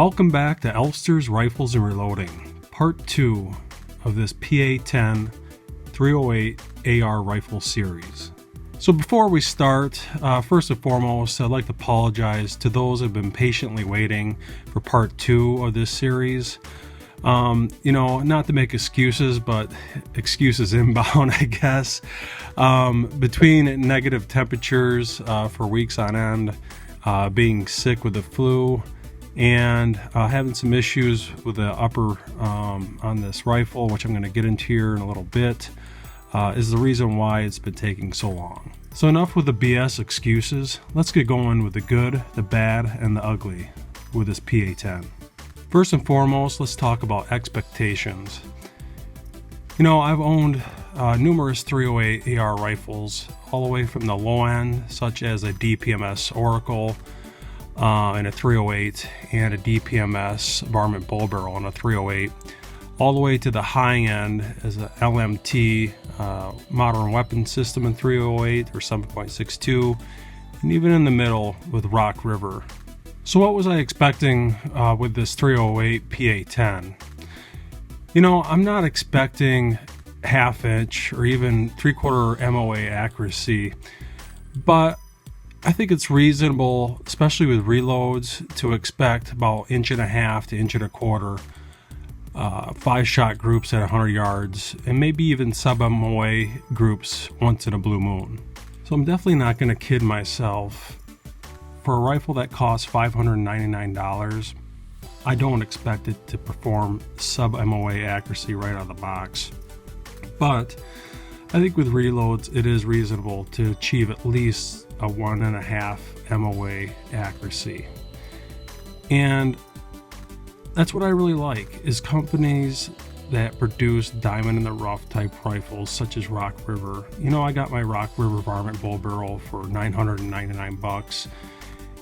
Welcome back to Elster's Rifles and Reloading, Part 2 of this PA10 308 AR rifle series. So before we start, first and foremost, I'd like to apologize to those who have been patiently waiting for Part 2 of this series. Not to make excuses, but excuses inbound, I guess. Between negative temperatures for weeks on end, being sick with the flu, and having some issues with the upper on this rifle, which I'm going to get into here in a little bit, is the reason why it's been taking so long. So enough with the BS excuses. Let's get going with the good, the bad, and the ugly with this PA10. First and foremost, let's talk about expectations. I've owned numerous 308 AR rifles, all the way from the low end, such as a DPMS Oracle and a 308, and a DPMS varmint bull barrel and a 308, all the way to the high end as a LMT modern weapon system in 308 or 7.62, and even in the middle with Rock River. So what was I expecting with this 308 PA10? I'm not expecting half-inch or even three-quarter MOA accuracy, but I think it's reasonable, especially with reloads, to expect about 1.5 to 1.25 inch 5-shot groups at 100 yards, and maybe even sub-MOA groups once in a blue moon. So I'm definitely not going to kid myself. For a rifle that costs $599, I don't expect it to perform sub-MOA accuracy right out of the box. But I think with reloads, it is reasonable to achieve at least a 1.5 MOA accuracy. And that's what I really like, is companies that produce diamond in the rough type rifles such as Rock River. I got my Rock River varmint bull barrel for $999,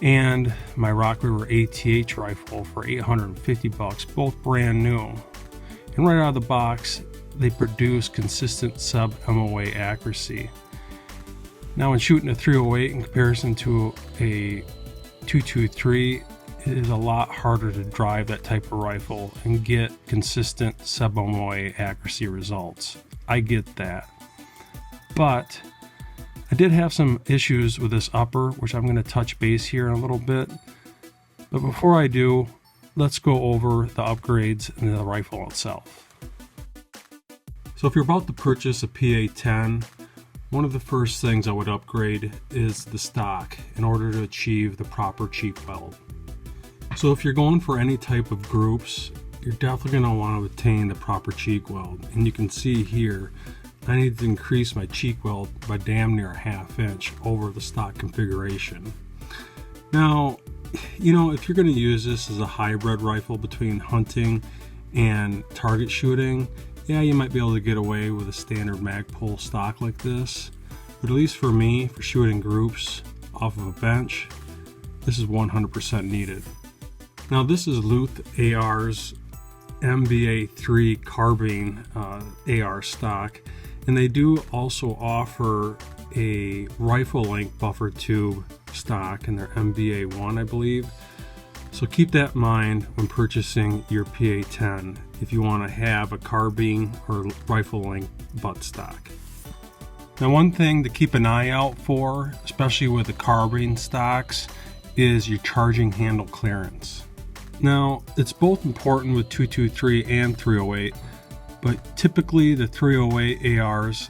and my Rock River ATH rifle for $850, both brand new. And right out of the box, they produce consistent sub-MOA accuracy. Now, when shooting a 308 in comparison to a 223, it is a lot harder to drive that type of rifle and get consistent sub-MOA accuracy results. I get that. But I did have some issues with this upper, which I'm going to touch base here in a little bit. But before I do, let's go over the upgrades in the rifle itself. So if you're about to purchase a PA10, one of the first things I would upgrade is the stock in order to achieve the proper cheek weld. So if you're going for any type of groups, you're definitely going to want to attain the proper cheek weld. And you can see here, I need to increase my cheek weld by damn near a ½ inch over the stock configuration. Now, if you're going to use this as a hybrid rifle between hunting and target shooting, yeah, you might be able to get away with a standard Magpul stock like this. But at least for me, for shooting groups off of a bench, this is 100% needed. Now, this is Luth AR's MBA3 carbine AR stock, and they do also offer a rifle length buffer tube stock in their MBA1, I believe. So keep that in mind when purchasing your PA10 if you want to have a carbine or rifle length butt stock. Now, one thing to keep an eye out for, especially with the carbine stocks, is your charging handle clearance. Now, it's both important with 223 and 308, but typically the 308 ARs,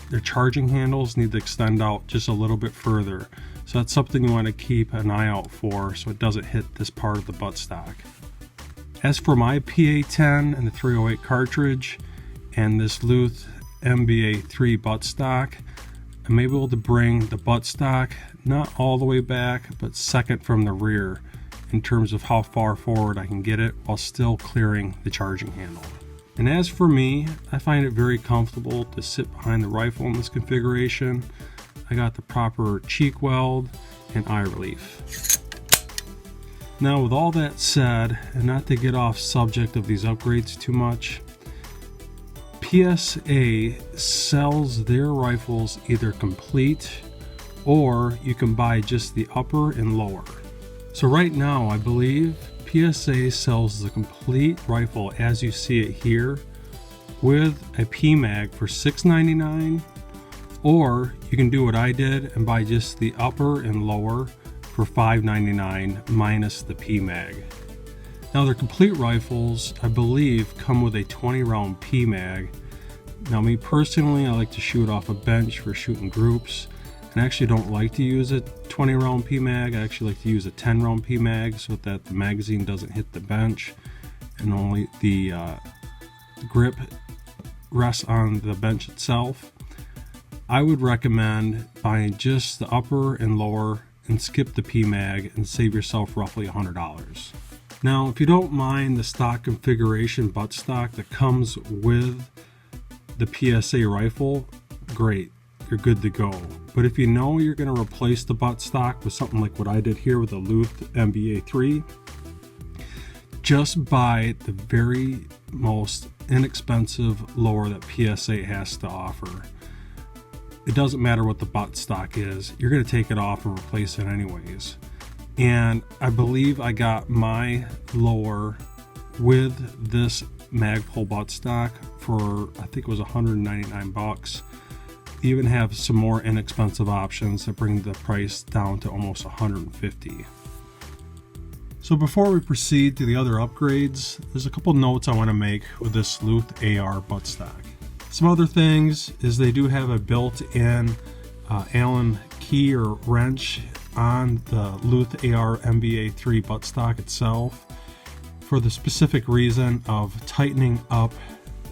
their charging handles need to extend out just a little bit further. So that's something you want to keep an eye out for so it doesn't hit this part of the buttstock. As for my PA10 and the 308 cartridge and this Luth MBA3 buttstock, I'm able to bring the buttstock not all the way back, but second from the rear in terms of how far forward I can get it while still clearing the charging handle. And as for me, I find it very comfortable to sit behind the rifle in this configuration. I got the proper cheek weld and eye relief. Now, with all that said, and not to get off subject of these upgrades too much, PSA sells their rifles either complete or you can buy just the upper and lower. So right now, I believe PSA sells the complete rifle as you see it here with a PMag for $6.99, or you can do what I did and buy just the upper and lower for $5.99 minus the PMag. Now their complete rifles, I believe, come with a 20 round PMag. Now me personally, I like to shoot off a bench for shooting groups, and I actually don't like to use a 20 round PMag. I actually like to use a 10 round PMag so that the magazine doesn't hit the bench and only the grip rests on the bench itself. I would recommend buying just the upper and lower and skip the PMag and save yourself roughly $100. Now, if you don't mind the stock configuration buttstock that comes with the PSA rifle, great, you're good to go. But if you know you're going to replace the buttstock with something like what I did here with the Luth MBA3, just buy the very most inexpensive lower that PSA has to offer. It doesn't matter what the buttstock is, you're going to take it off and replace it anyways. And I believe I got my lower with this Magpul buttstock for, I think it was 199 bucks. They even have some more inexpensive options that bring the price down to almost 150. So before we proceed to the other upgrades, there's a couple notes I want to make with this Luth AR buttstock. Some other things is they do have a built-in Allen key or wrench on the Luth AR MBA3 buttstock itself for the specific reason of tightening up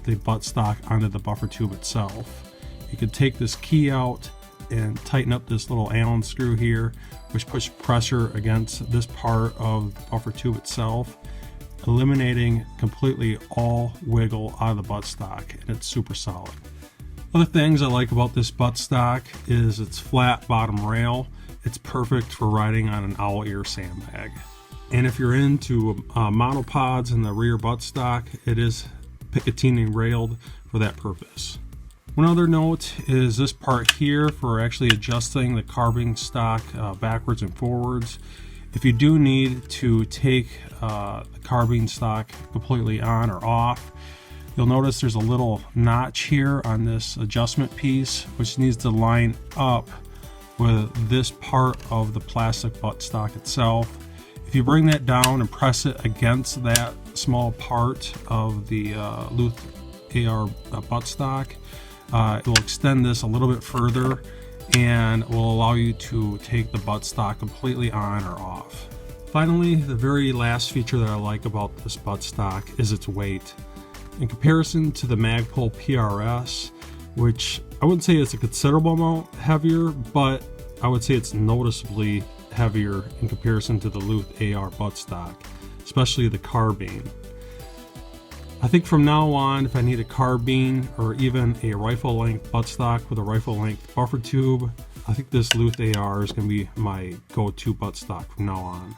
the buttstock onto the buffer tube itself. You could take this key out and tighten up this little Allen screw here, which puts pressure against this part of the buffer tube itself, eliminating completely all wiggle out of the buttstock, and it's super solid. Other things I like about this buttstock is its flat bottom rail. It's perfect for riding on an owl ear sandbag. And if you're into monopods in the rear buttstock, it is Picatinny railed for that purpose. One other note is this part here for actually adjusting the carbine stock backwards and forwards. If you do need to take the carbine stock completely on or off, you'll notice there's a little notch here on this adjustment piece, which needs to line up with this part of the plastic buttstock itself. If you bring that down and press it against that small part of the Luth AR buttstock, it will extend this a little bit further and will allow you to take the buttstock completely on or off. Finally, the very last feature that I like about this buttstock is its weight. In comparison to the Magpul PRS, which I wouldn't say it's a considerable amount heavier, but I would say it's noticeably heavier in comparison to the Luth AR buttstock, especially the carbine. I think from now on, if I need a carbine or even a rifle length buttstock with a rifle length buffer tube, I think this Luth AR is going to be my go-to buttstock from now on.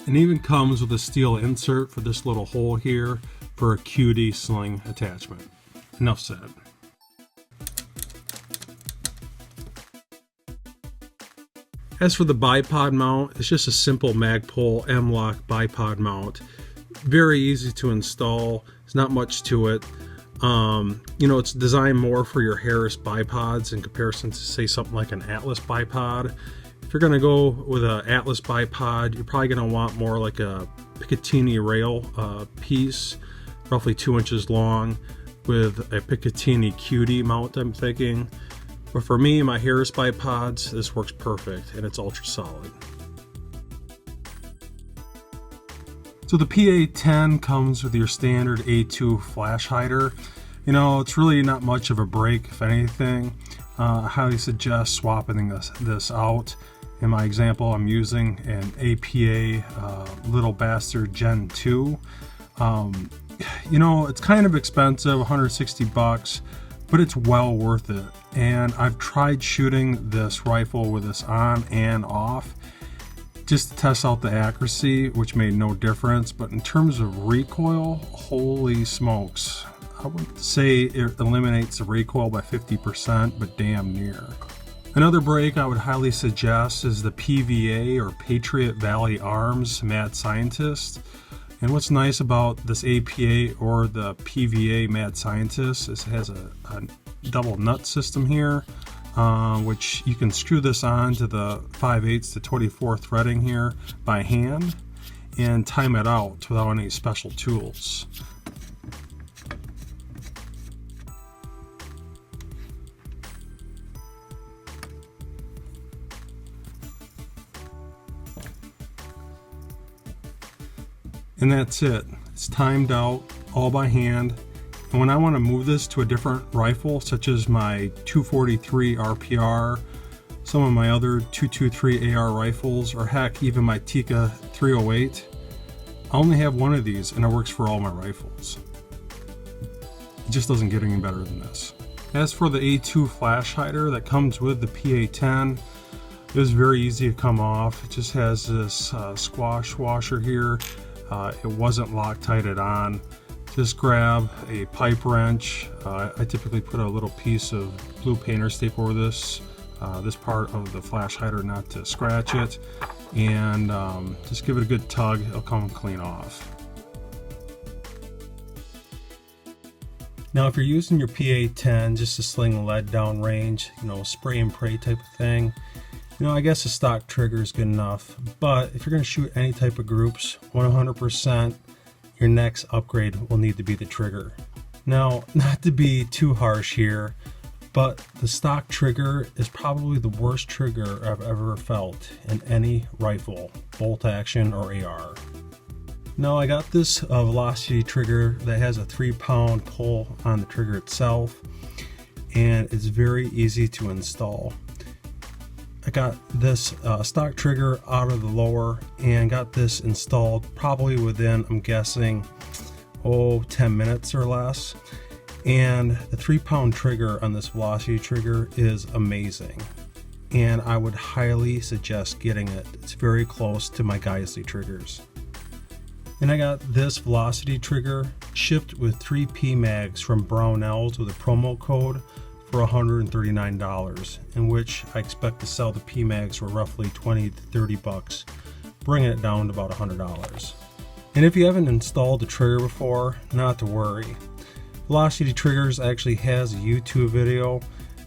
It even comes with a steel insert for this little hole here for a QD sling attachment. Enough said. As for the bipod mount, it's just a simple Magpul M-LOK bipod mount. Very easy to install. There's not much to it. It's designed more for your Harris bipods in comparison to, say, something like an Atlas bipod. If you're going to go with an Atlas bipod, you're probably going to want more like a Picatinny rail piece, roughly 2 inches long, with a Picatinny QD mount, I'm thinking. But for me, my Harris bipods, this works perfect, and it's ultra solid. So the PA10 comes with your standard A2 flash hider. It's really not much of a break, if anything. I highly suggest swapping this out. In my example, I'm using an APA Little Bastard GEN2. It's kind of expensive, 160 bucks, but it's well worth it. And I've tried shooting this rifle with this on and off just to test out the accuracy, which made no difference. But in terms of recoil, holy smokes. I wouldn't say it eliminates the recoil by 50%, but damn near. Another brake I would highly suggest is the PVA, or Patriot Valley Arms Mad Scientist. And what's nice about this APA or the PVA Mad Scientist is it has a double nut system here, which you can screw this on to the 5/8 to 24 threading here by hand and time it out without any special tools. And that's it. It's timed out all by hand. And when I want to move this to a different rifle, such as my 243 RPR, some of my other 223 AR rifles, or heck, even my Tikka 308, I only have one of these and it works for all my rifles. It just doesn't get any better than this. As for the A2 flash hider that comes with the PA10, it was very easy to come off. It just has this squash washer here. It wasn't Loctited on. Just grab a pipe wrench. I typically put a little piece of blue painter's tape over this part of the flash hider not to scratch it, and just give it a good tug. It'll come clean off. Now if you're using your PA10 just to sling lead down range, spray and pray type of thing, I guess a stock trigger is good enough. But if you're going to shoot any type of groups, 100%, your next upgrade will need to be the trigger. Now, not to be too harsh here, but the stock trigger is probably the worst trigger I've ever felt in any rifle, bolt action or AR. Now I got this velocity trigger that has a 3-pound pull on the trigger itself, and it's very easy to install. I got this stock trigger out of the lower and got this installed probably within, I'm guessing, 10 minutes or less. And the 3-pound trigger on this velocity trigger is amazing, and I would highly suggest getting it. It's very close to my Geisley triggers. And I got this velocity trigger shipped with 3 PMags from Brownells with a promo code for $139, in which I expect to sell the PMags for roughly $20 to $30, bringing it down to about $100. And if you haven't installed the trigger before, not to worry. Velocity Triggers actually has a YouTube video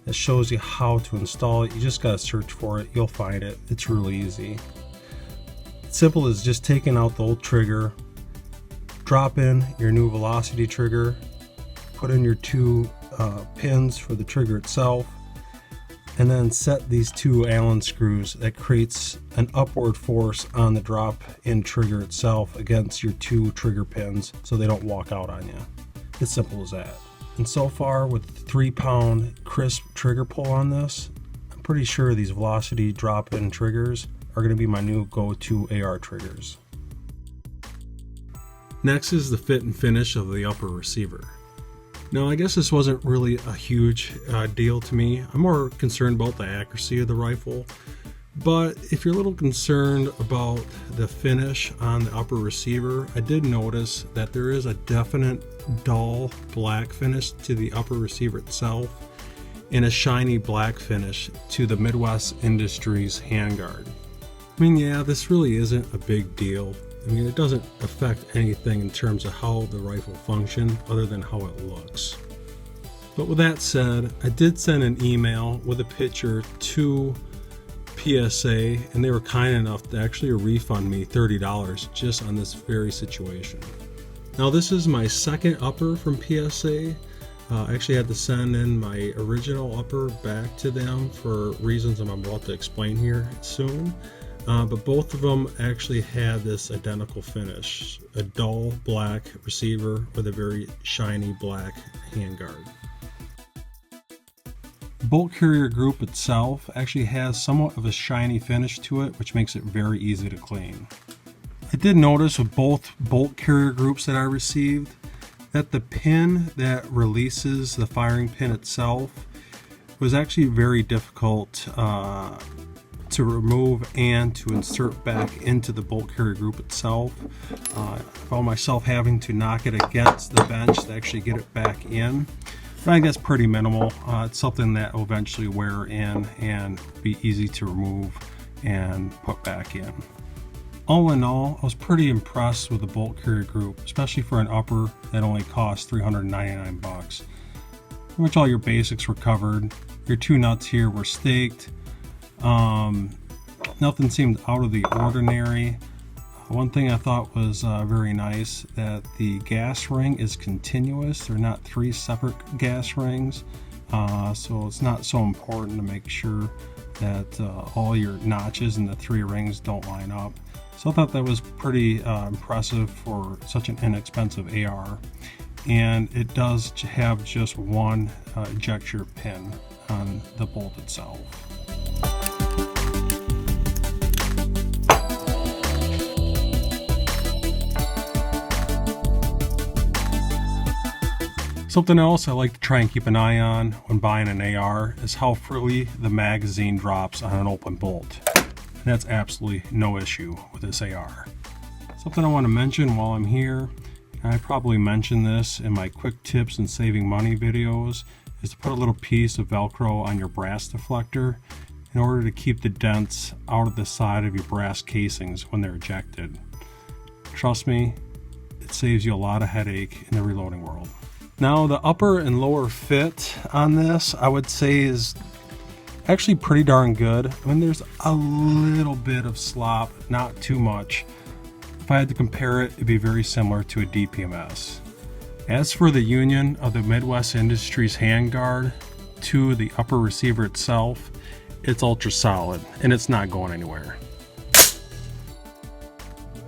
that shows you how to install it. You just gotta search for it, you'll find it. It's really easy. It's simple as just taking out the old trigger, drop in your new velocity trigger, put in your 2 pins for the trigger itself, and then set these 2 Allen screws. That creates an upward force on the drop in trigger itself against your 2 trigger pins so they don't walk out on you. It's simple as that. And so far, with the 3-pound crisp trigger pull on this, I'm pretty sure these velocity drop-in triggers are going to be my new go-to AR triggers. Next is the fit and finish of the upper receiver. Now, I guess this wasn't really a huge deal to me. I'm more concerned about the accuracy of the rifle. But if you're a little concerned about the finish on the upper receiver, I did notice that there is a definite dull black finish to the upper receiver itself and a shiny black finish to the Midwest Industries handguard. I mean, yeah, this really isn't a big deal. I mean, it doesn't affect anything in terms of how the rifle functions other than how it looks. But with that said, I did send an email with a picture to PSA, and they were kind enough to actually refund me $30 just on this very situation. Now, this is my second upper from PSA. I actually had to send in my original upper back to them for reasons I'm about to explain here soon. But both of them actually had this identical finish, a dull black receiver with a very shiny black handguard. The bolt carrier group itself actually has somewhat of a shiny finish to it, which makes it very easy to clean. I did notice with both bolt carrier groups that I received that the pin that releases the firing pin itself was actually very difficult to remove and to insert back into the bolt carrier group itself. I found myself having to knock it against the bench to actually get it back in. But I think that's pretty minimal. It's something that will eventually wear in and be easy to remove and put back in. All in all, I was pretty impressed with the bolt carrier group, especially for an upper that only cost $399. Pretty much all your basics were covered. Your two nuts here were staked. Nothing seemed out of the ordinary. One thing I thought was very nice, that the gas ring is continuous. They're not three separate gas rings, so it's not so important to make sure that all your notches in the three rings don't line up. So I thought that was pretty impressive for such an inexpensive AR. And it does have just one ejector pin on the bolt itself. Something else I like to try and keep an eye on when buying an AR is how freely the magazine drops on an open bolt. And that's absolutely no issue with this AR. Something I want to mention while I'm here, and I probably mentioned this in my quick tips and saving money videos, is to put a little piece of Velcro on your brass deflector in order to keep the dents out of the side of your brass casings when they're ejected. Trust me, it saves you a lot of headache in the reloading world. Now the upper and lower fit on this, I would say, is actually pretty darn good. I mean, there's a little bit of slop, not too much. If I had to compare it, it'd be very similar to a DPMS. As for the union of the Midwest Industries handguard to the upper receiver itself, it's ultra solid and it's not going anywhere.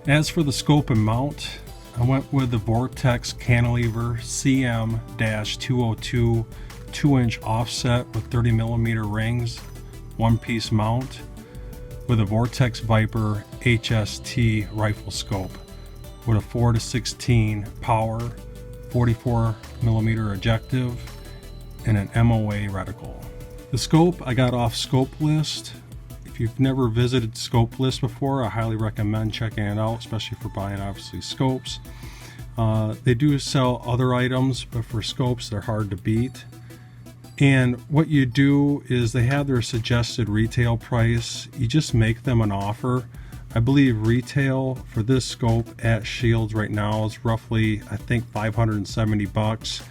As for the scope and mount, I went with the Vortex Cantilever CM-202 2-inch offset with 30mm rings, one-piece mount, with a Vortex Viper HST rifle scope with a 4-16 power, 44mm objective, and an MOA reticle. The scope I got off Scope List. If you've never visited Scope List before, I highly recommend checking it out, especially for buying, obviously, scopes. They do sell other items, but for scopes, they're hard to beat. And what you do is they have their suggested retail price. You just make them an offer. I believe retail for this scope at Shields right now is roughly, I think, $570.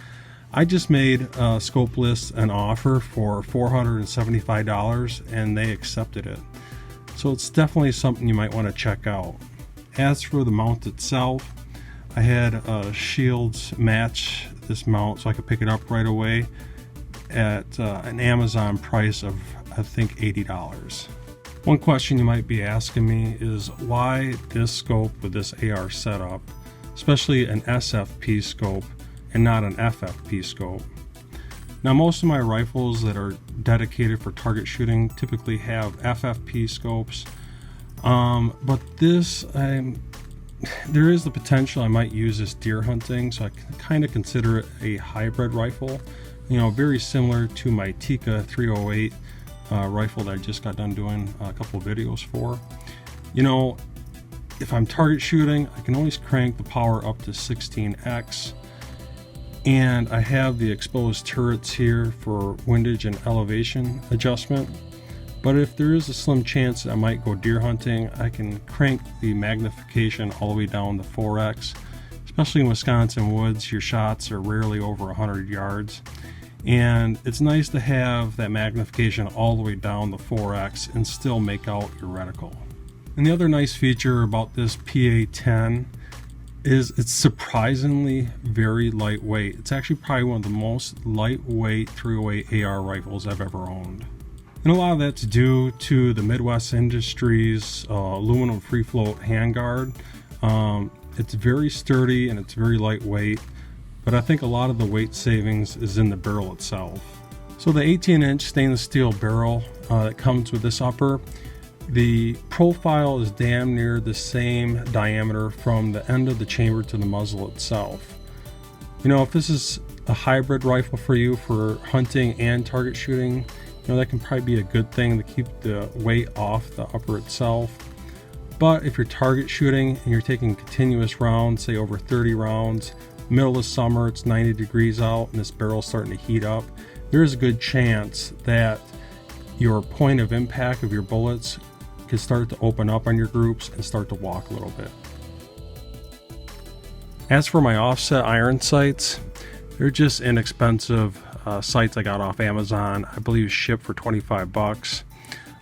I just made Scope List an offer for $475 and they accepted it. So it's definitely something you might want to check out. As for the mount itself, I had Shields match this mount so I could pick it up right away at an Amazon price of, I think, $80. One question you might be asking me is why this scope with this AR setup, especially an SFP scope and not an FFP scope. Now, most of my rifles that are dedicated for target shooting typically have FFP scopes, but this, there is the potential I might use this deer hunting, so I kind of consider it a hybrid rifle. You know, very similar to my Tikka 308 rifle that I just got done doing a couple of videos for. You know, if I'm target shooting, I can always crank the power up to 16x. And I have the exposed turrets here for windage and elevation adjustment. But if there is a slim chance that I might go deer hunting, I can crank the magnification all the way down to 4x. Especially in Wisconsin woods, your shots are rarely over 100 yards. And it's nice to have that magnification all the way down to 4x and still make out your reticle. And the other nice feature about this PA10 is it's surprisingly very lightweight. It's actually probably one of the most lightweight 308 AR rifles I've ever owned. And a lot of that's due to the Midwest Industries aluminum free float handguard. It's very sturdy and it's very lightweight, but I think a lot of the weight savings is in the barrel itself. So the 18-inch stainless steel barrel that comes with this upper, the profile is damn near the same diameter from the end of the chamber to the muzzle itself. You know, if this is a hybrid rifle for you for hunting and target shooting, you know, that can probably be a good thing to keep the weight off the upper itself. But if you're target shooting and you're taking continuous rounds, say over 30 rounds, middle of summer, it's 90 degrees out and this barrel's starting to heat up, there's a good chance that your point of impact of your bullets could start to open up on your groups and start to walk a little bit. As for my offset iron sights, they're just inexpensive sights I got off Amazon. I believe shipped for 25 bucks.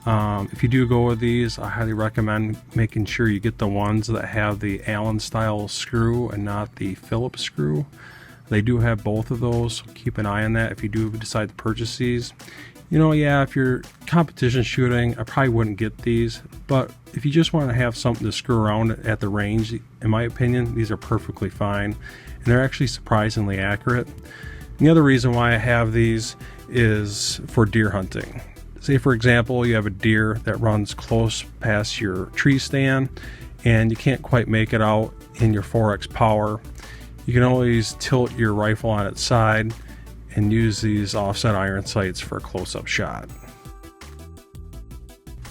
If you do go with these, I highly recommend making sure you get the ones that have the Allen style screw and not the Phillips screw. They do have both of those, so keep an eye on that if you do decide to purchase these. You know, yeah, if you're competition shooting, I probably wouldn't get these, but if you just want to have something to screw around at the range, in my opinion, these are perfectly fine, and they're actually surprisingly accurate. And the other reason why I have these is for deer hunting. Say, for example, you have a deer that runs close past your tree stand, and you can't quite make it out in your 4x power. You can always tilt your rifle on its side and use these offset iron sights for a close-up shot.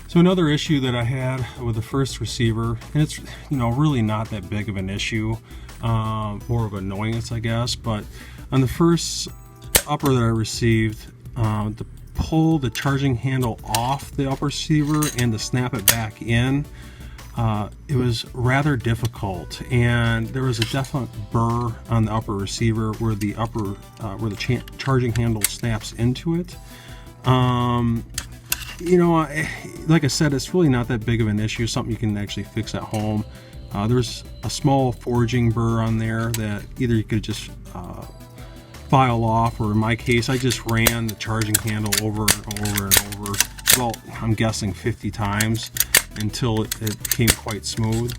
So another issue that I had with the first receiver, and it's really not that big of an issue, more of annoyance I guess, but on the first upper that I received, to pull the charging handle off the upper receiver and to snap it back in, it was rather difficult, and there was a definite burr on the upper receiver where the charging handle snaps into it. Like I said, it's really not that big of an issue, something you can actually fix at home. There's a small forging burr on there that either you could just file off, or in my case, I just ran the charging handle over and over and over, about, I'm guessing, 50 times until it became quite smooth.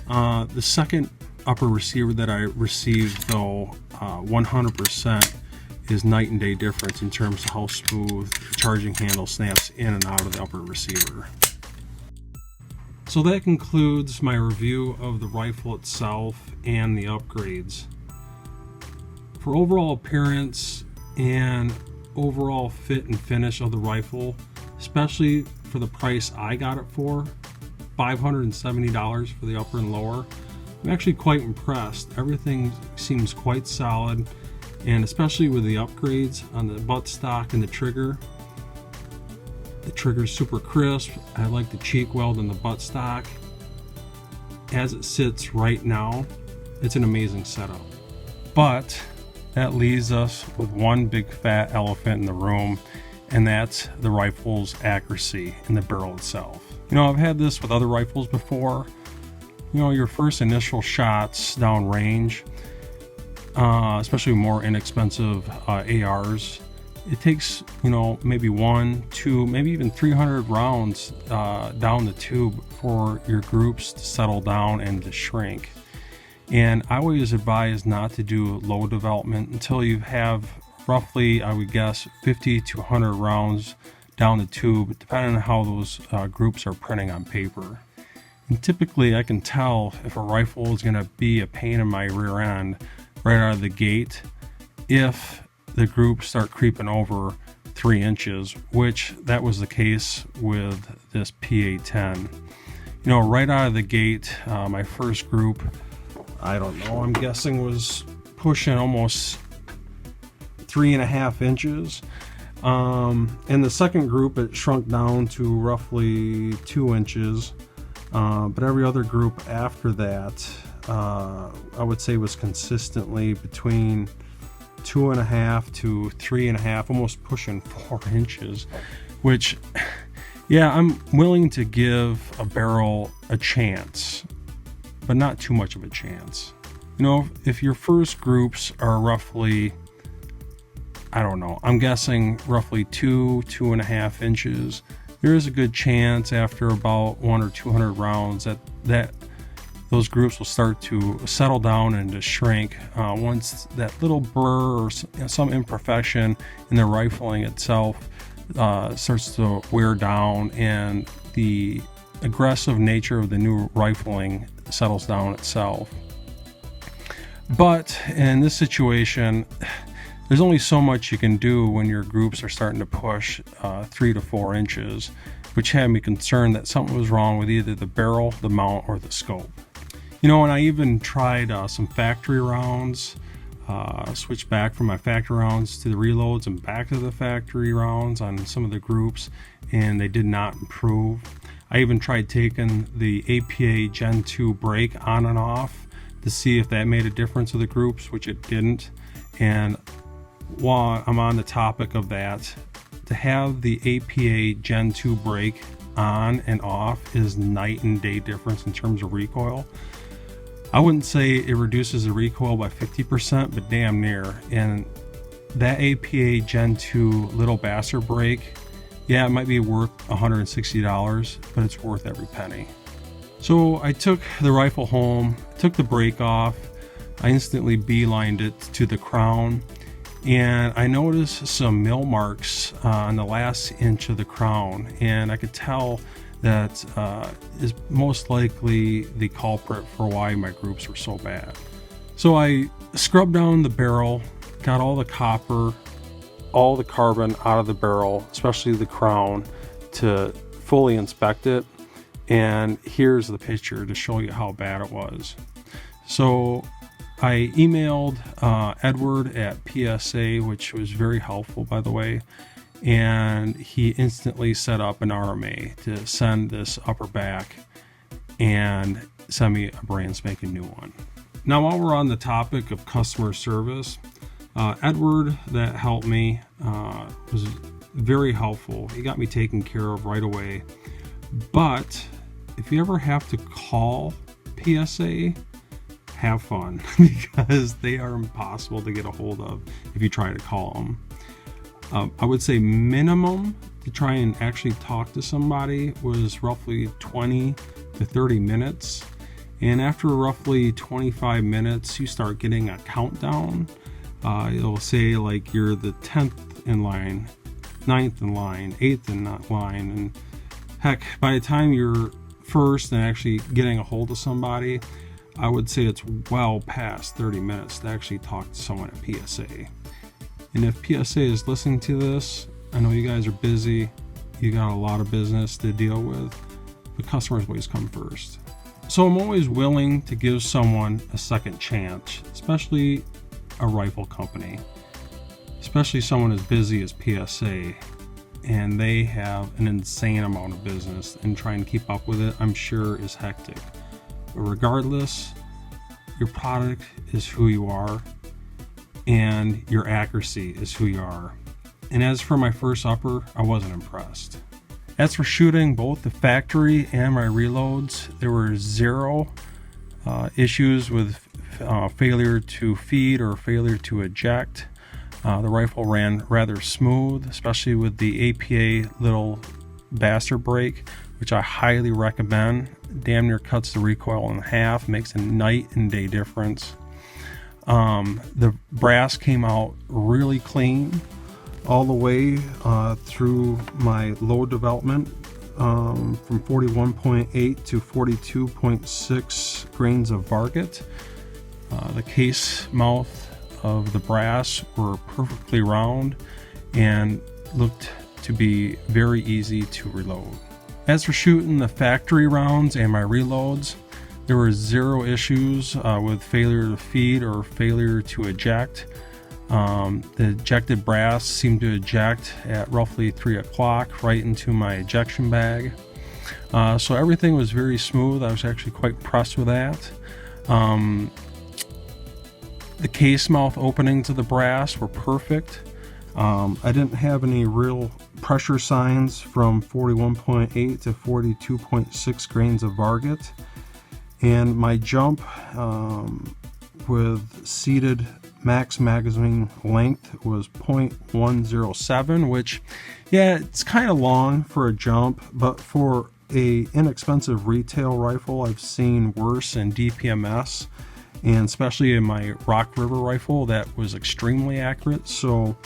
The second upper receiver that I received, though, 100% is night and day difference in terms of how smooth the charging handle snaps in and out of the upper receiver. So that concludes my review of the rifle itself and the upgrades. For overall appearance and overall fit and finish of the rifle, especially for the price I got it for, $570 for the upper and lower, I'm actually quite impressed. Everything seems quite solid, and especially with the upgrades on the buttstock and the trigger. The trigger's super crisp. I like the cheek weld in the buttstock. As it sits right now, it's an amazing setup. But that leaves us with one big fat elephant in the room, and that's the rifle's accuracy in the barrel itself. I've had this with other rifles before. Your first initial shots down range, especially more inexpensive ARs, it takes maybe 1, 2, maybe even 300 rounds down the tube for your groups to settle down and to shrink. And I always advise not to do low development until you have roughly, I would guess, 50 to 100 rounds down the tube, depending on how those groups are printing on paper. And typically I can tell if a rifle is going to be a pain in my rear end right out of the gate if the groups start creeping over 3 inches, which that was the case with this PA10. Right out of the gate, my first group, I don't know, I'm guessing was pushing almost 3.5 inches. In the second group, it shrunk down to roughly 2 inches. But every other group after that, I would say was consistently between 2.5 to 3.5, almost pushing 4 inches, which, yeah, I'm willing to give a barrel a chance, but not too much of a chance. If your first groups are roughly, I don't know, I'm guessing roughly 2.5 inches, there is a good chance after about 100 or 200 rounds that those groups will start to settle down and to shrink once that little burr or some imperfection in the rifling itself starts to wear down, and the aggressive nature of the new rifling settles down itself. But in this situation, there's only so much you can do when your groups are starting to push 3 to 4 inches, which had me concerned that something was wrong with either the barrel, the mount, or the scope. And I even tried some factory rounds switched back from my factory rounds to the reloads and back to the factory rounds on some of the groups, and they did not improve. I even tried taking the APA GEN2 brake on and off to see if that made a difference with the groups, which it didn't. And while I'm on the topic of that, to have the APA GEN2 brake on and off is night and day difference in terms of recoil. I wouldn't say it reduces the recoil by 50%, but damn near. And that APA GEN2 little bastard brake, yeah, it might be worth $160, but it's worth every penny. So I took the rifle home, took the brake off, I instantly beelined it to the crown, and I noticed some mill marks on the last inch of the crown, and I could tell that is most likely the culprit for why my groups were so bad. So I scrubbed down the barrel, got all the copper, all the carbon out of the barrel, especially the crown, to fully inspect it. And here's the picture to show you how bad it was. So I emailed Edward at PSA, which was very helpful, by the way, and he instantly set up an RMA to send this upper back and send me a brand spanking new one. Now, while we're on the topic of customer service, Edward that helped me was very helpful. He got me taken care of right away. But if you ever have to call PSA, have fun, because they are impossible to get a hold of if you try to call them. I would say minimum to try and actually talk to somebody was roughly 20 to 30 minutes. And after roughly 25 minutes, you start getting a countdown. It'll say like you're the 10th in line, 9th in line, 8th in line. And heck, by the time you're first and actually getting a hold of somebody, I would say it's well past 30 minutes to actually talk to someone at PSA. And if PSA is listening to this, I know you guys are busy, you got a lot of business to deal with, but customers always come first. So I'm always willing to give someone a second chance, especially a rifle company, especially someone as busy as PSA, and they have an insane amount of business, and trying to keep up with it, I'm sure, is hectic. But regardless, your product is who you are, and your accuracy is who you are. And as for my first upper, I wasn't impressed. As for shooting both the factory and my reloads, there were zero issues with failure to feed or failure to eject. The rifle ran rather smooth, especially with the APA little bastard brake, which I highly recommend. Damn near cuts the recoil in half, makes a night and day difference. The brass came out really clean all the way through my load development, from 41.8 to 42.6 grains of varget. The case mouth of the brass were perfectly round and looked to be very easy to reload. As for shooting the factory rounds and my reloads, there were zero issues with failure to feed or failure to eject. The ejected brass seemed to eject at roughly 3 o'clock right into my ejection bag. So everything was very smooth. I was actually quite impressed with that. The case mouth openings of the brass were perfect. I didn't have any real pressure signs from 41.8 to 42.6 grains of varget. And my jump with seated max magazine length was 0.107, which, yeah, it's kind of long for a jump, but for a inexpensive retail rifle, I've seen worse in DPMS, and especially in my Rock River rifle, that was extremely accurate. So,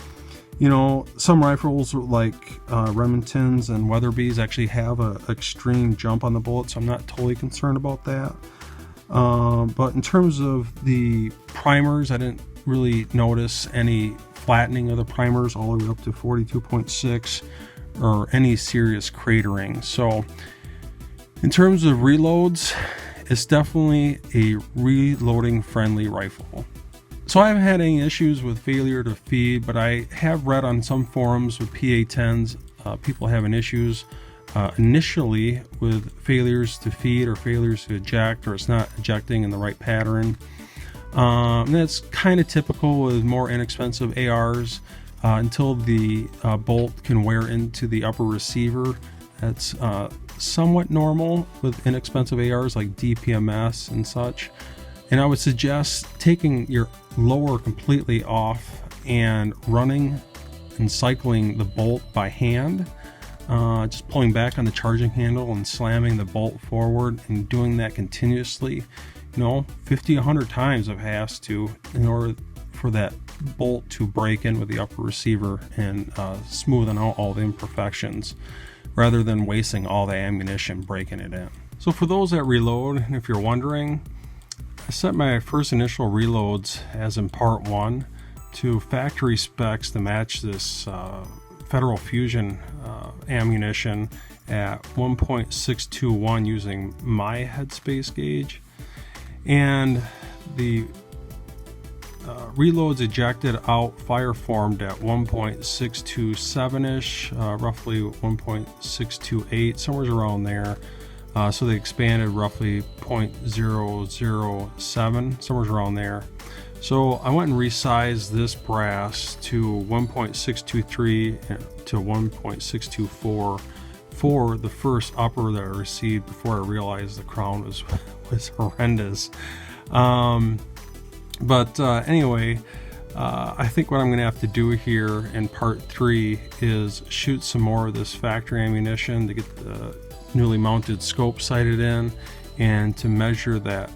you know, some rifles like Remingtons and Weatherbys actually have an extreme jump on the bullet, so I'm not totally concerned about that. But in terms of the primers, I didn't really notice any flattening of the primers all the way up to 42.6 or any serious cratering. So in terms of reloads, it's definitely a reloading friendly rifle. So I haven't had any issues with failure to feed, but I have read on some forums with PA10s, people having issues initially with failures to feed or failures to eject, or it's not ejecting in the right pattern. And that's kind of typical with more inexpensive ARs until the bolt can wear into the upper receiver. That's somewhat normal with inexpensive ARs like DPMS and such. And I would suggest taking your lower completely off and running and cycling the bolt by hand, just pulling back on the charging handle and slamming the bolt forward, and doing that continuously, 50, 100 times I've has to, in order for that bolt to break in with the upper receiver and smoothing out all the imperfections, rather than wasting all the ammunition breaking it in. So for those that reload, and if you're wondering, I set my first initial reloads, as in part 1, to factory specs to match this Federal Fusion ammunition at 1.621 using my headspace gauge. And the reloads ejected out fire formed at 1.627-ish, roughly 1.628, somewhere around there. So they expanded roughly 0.007, somewhere around there. So I went and resized this brass to 1.623 to 1.624 for the first upper that I received, before I realized the crown was horrendous. Anyway, I think what I'm going to have to do here in part 3 is shoot some more of this factory ammunition to get the newly mounted scope sighted in, and to measure that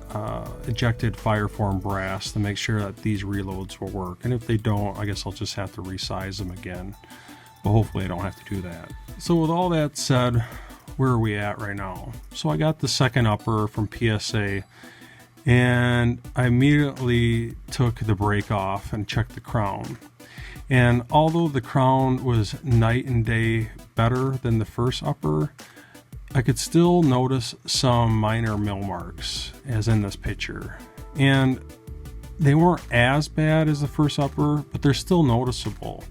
ejected fire form brass to make sure that these reloads will work. And if they don't, I guess I'll just have to resize them again, but hopefully I don't have to do that. So with all that said, where are we at right now? So I got the second upper from PSA, and I immediately took the brake off and checked the crown. And although the crown was night and day better than the first upper, I could still notice some minor mill marks, as in this picture. And they weren't as bad as the first upper, but they're still noticeable.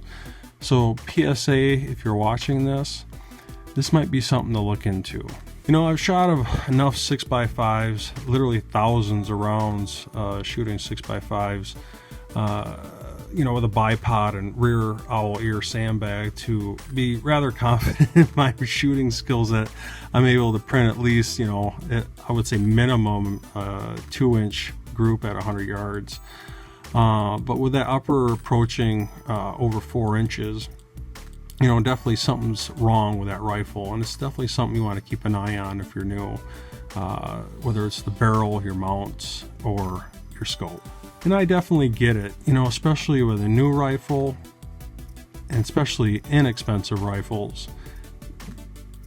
So PSA, if you're watching this might be something to look into. I've shot enough 6x5s, literally thousands of rounds shooting 6x5s, with a bipod and rear owl ear sandbag, to be rather confident in my shooting skills that I'm able to print at least, I would say minimum 2-inch group at 100 yards. But with that upper approaching over 4 inches, definitely something's wrong with that rifle, and it's definitely something you want to keep an eye on if you're new, whether it's the barrel, your mounts, or your scope. And I definitely get it, especially with a new rifle, and especially inexpensive rifles.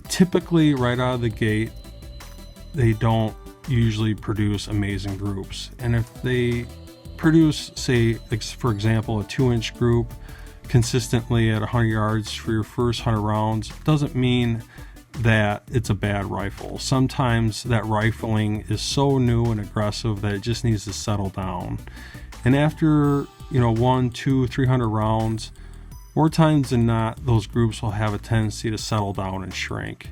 Typically, right out of the gate, they don't usually produce amazing groups. And if they produce, say, for example, a 2-inch group consistently at 100 yards for your first 100 rounds, doesn't mean that it's a bad rifle. Sometimes that rifling is so new and aggressive that it just needs to settle down. And after 100, 200, 300 rounds, more times than not, those groups will have a tendency to settle down and shrink.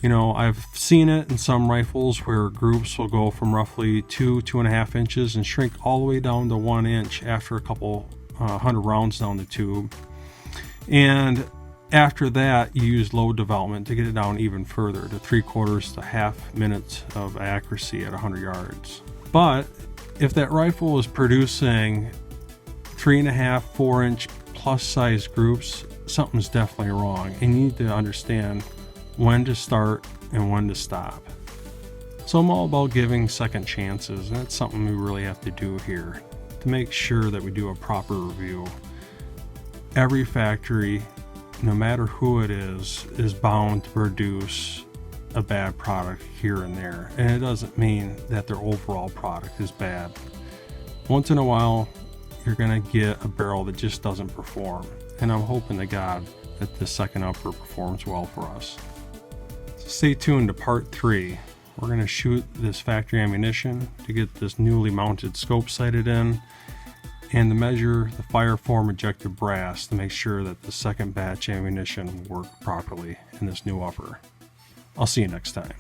I've seen it in some rifles where groups will go from roughly 2.5 inches and shrink all the way down to 1 inch after a couple 100 rounds down the tube. And after that, you use load development to get it down even further to 3/4 to half minutes of accuracy at 100 yards. But if that rifle is producing 3.5, 4-inch plus size groups, something's definitely wrong, and you need to understand when to start and when to stop. So I'm all about giving second chances, and that's something we really have to do here to make sure that we do a proper review. Every factory, no matter who it is bound to produce a bad product here and there, and it doesn't mean that their overall product is bad. Once in a while, you're going to get a barrel that just doesn't perform, and I'm hoping to God that this second upper performs well for us. So stay tuned to part 3. We're going to shoot this factory ammunition to get this newly mounted scope sighted in, and to measure the fire form ejected brass to make sure that the second batch ammunition will work properly in this new upper. I'll see you next time.